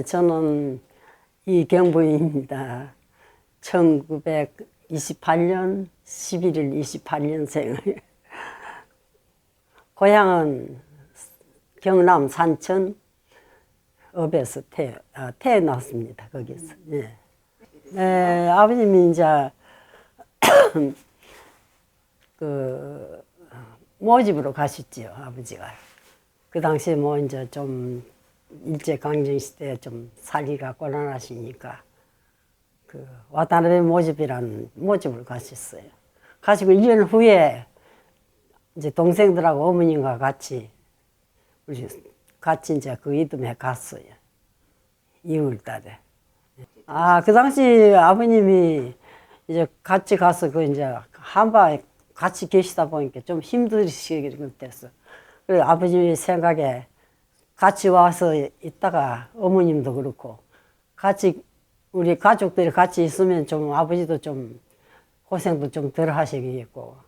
저는 이경부입니다. 1928년 11월 28년생. 고향은 경남 산천 읍에서 태어났습니다. 거기서. 예. 네, 아버님이 이제 그 모집으로 가셨지요, 아버지가. 그 당시에 뭐 이제 좀 일제강점 시대에 좀 살기가 곤란하시니까 그 와타나베 모집이라는 모집을 가셨어요. 가시고 1년 후에 이제 동생들하고 어머님과 같이 이제 그 이듬해 갔어요. 2월 달에. 그 당시 아버님이 이제 같이 가서 그 이제 한바에 같이 계시다 보니까 좀 힘드시게 됐어. 그래서 아버지 생각에 같이 와서 있다가 어머님도 그렇고 같이 우리 가족들이 같이 있으면 좀 아버지도 좀 고생도 좀 덜 하시겠고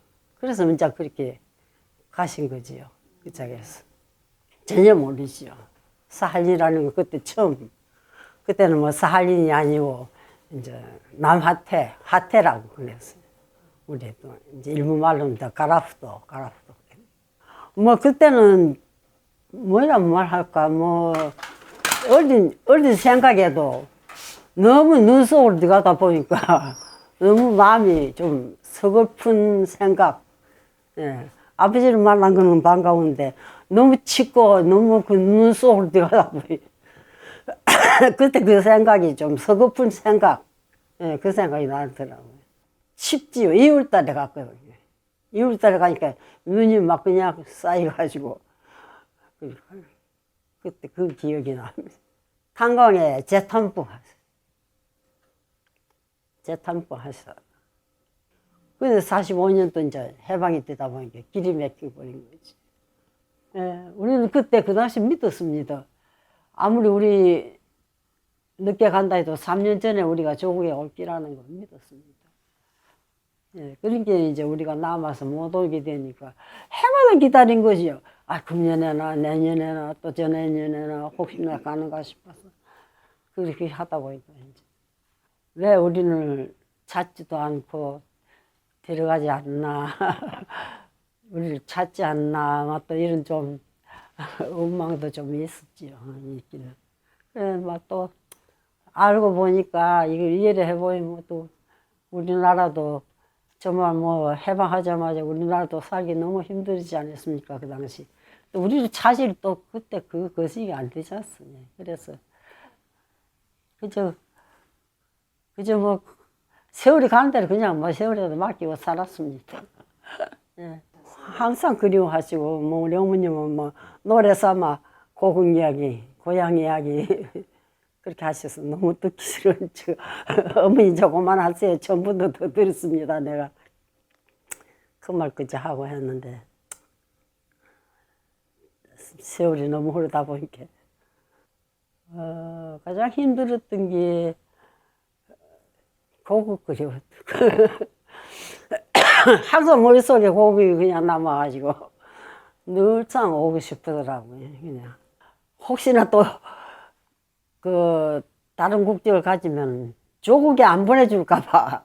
그래서 이제 그렇게 가신 거지요. 그 자리에서. 전혀 모르시죠. 사할린이라는 거 그때 처음. 그때는 뭐 사할린이 아니고 이제 하태라고 그랬어요. 우리도 이제 일본말로는 가라프도. 뭐 그때는 뭐라 말할까 뭐 어린 생각에도 너무 눈 속으로 들어가다 보니까 너무 마음이 좀 서글픈 생각. 예. 아버지를 만난 거는 반가운데 너무 짙고 너무 그 눈 속으로 들어가다 보니 그때 그 생각이 좀 서글픈 생각. 예, 그 생각이 나더라고요. 춥지요. 2월 달에 갔거든요. 2월 달에 가니까 눈이 막 그냥 쌓여가지고 그때 그 기억이 납니다. 탄광에 재탄부 하셨어요. 근데 45년 또 이제 해방이 되다 보니까 길이 막혀버린 거지. 예, 우리는 그때 그 당시 믿었습니다. 아무리 우리 늦게 간다 해도 3년 전에 우리가 조국에 올 기라는 걸 믿었습니다. 예, 그러니까 이제 우리가 남아서 못 오게 되니까 해마다 기다린 거지요. 금년에나 내년에나 또 저내년에나 혹시나 가는가 싶어서 그렇게 하다 보니까 이제 왜 우리는 찾지도 않고 데려가지 않나 우리를 찾지 않나 또 이런 좀 원망도 좀 있었지요. 있기는. 그래 또 알고 보니까 이걸 이해를 해보면 또 우리나라도 정말 뭐 해방하자마자 우리나라도 살기 너무 힘들지 않았습니까? 그 당시. 또 우리를 찾을 또 그때 그것이 안 되지 않습니까? 그래서 그저 뭐 세월이 가는 대로 그냥 뭐 세월에도 맡기고 살았습니다. 예. 항상 그리워하시고 뭐 우리 어머님은 뭐 노래 삼아 고국 이야기, 고향 이야기 그렇게 하셔서 너무 듣기 싫은 어머니 조금만 하세요. 전부터 더 들었습니다. 내가 그 말까지 하고 했는데 세월이 너무 흐르다 보니까 가장 힘들었던 게 고국 그리워. 항상 머릿속에 고국이 그냥 남아가지고 늘상 오고 싶더라고요. 그냥 혹시나 또 그 다른 국적을 가지면 조국에 안 보내줄까봐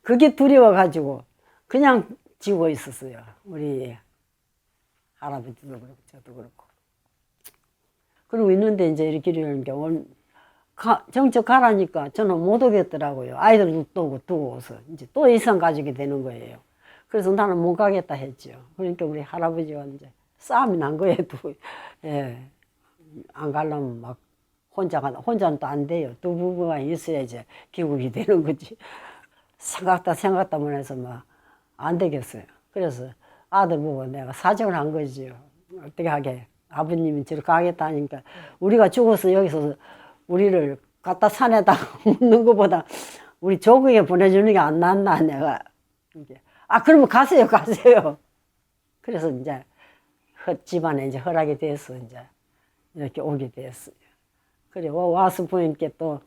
그게 두려워가지고 그냥 지고 있었어요. 우리 할아버지도 그렇고 저도 그렇고. 그러고 있는데 이제 이렇게 이러는 게 정적 가라니까 저는 못 오겠더라고요. 아이들도 또 두고 오서 이제 또 이상 가지게 되는 거예요. 그래서 나는 못 가겠다 했죠. 그러니까 우리 할아버지가 이제 싸움이 난 거예요. 예. 안 가려면 막 혼자는 또 안 돼요. 두 부부가 있어야 이제 귀국이 되는 거지. 생각다만 해서 막 안 되겠어요. 그래서 아들 보고 내가 사정을 한 거지요. 어떻게 하게. 아버님이 저렇게 가겠다 하니까 우리가 죽어서 여기서 우리를 갖다 산에다 묻는 것보다 우리 조국에 보내주는 게 안 낫나 내가. 그러면 가세요. 그래서 이제 집안에 이제 허락이 돼서 이제 이렇게 오게 됐어요. 그래 와서 보니까 또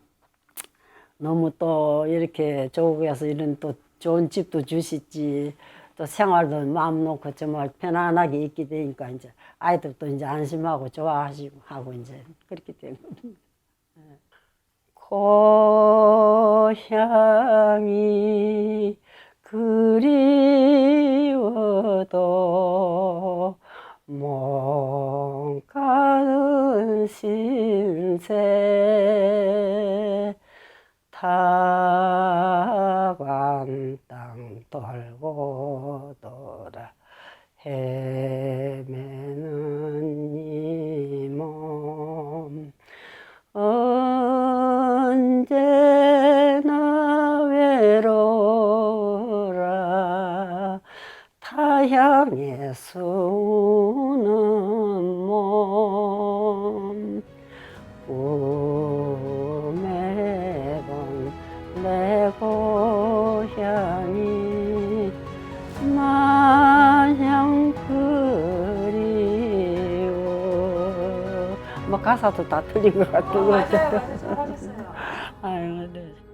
너무 또 이렇게 조국에서 이런 또 좋은 집도 주시지 또 생활도 마음 놓고 정말 편안하게 있게 되니까 이제 아이들도 이제 안심하고 좋아하시고 하고 이제 그렇게 된 겁니다. 고향이 그리워도 못 가는 신세 타관 땅 돌고 돌아 헤매는 이 몸 언제나 외로워라 타향에 수는 몸 꿈에 본 내 고향이 마냥 그리워 뭐 가사도 다 틀린 것 같은 거죠. 잘하셨어요. 아유, 네.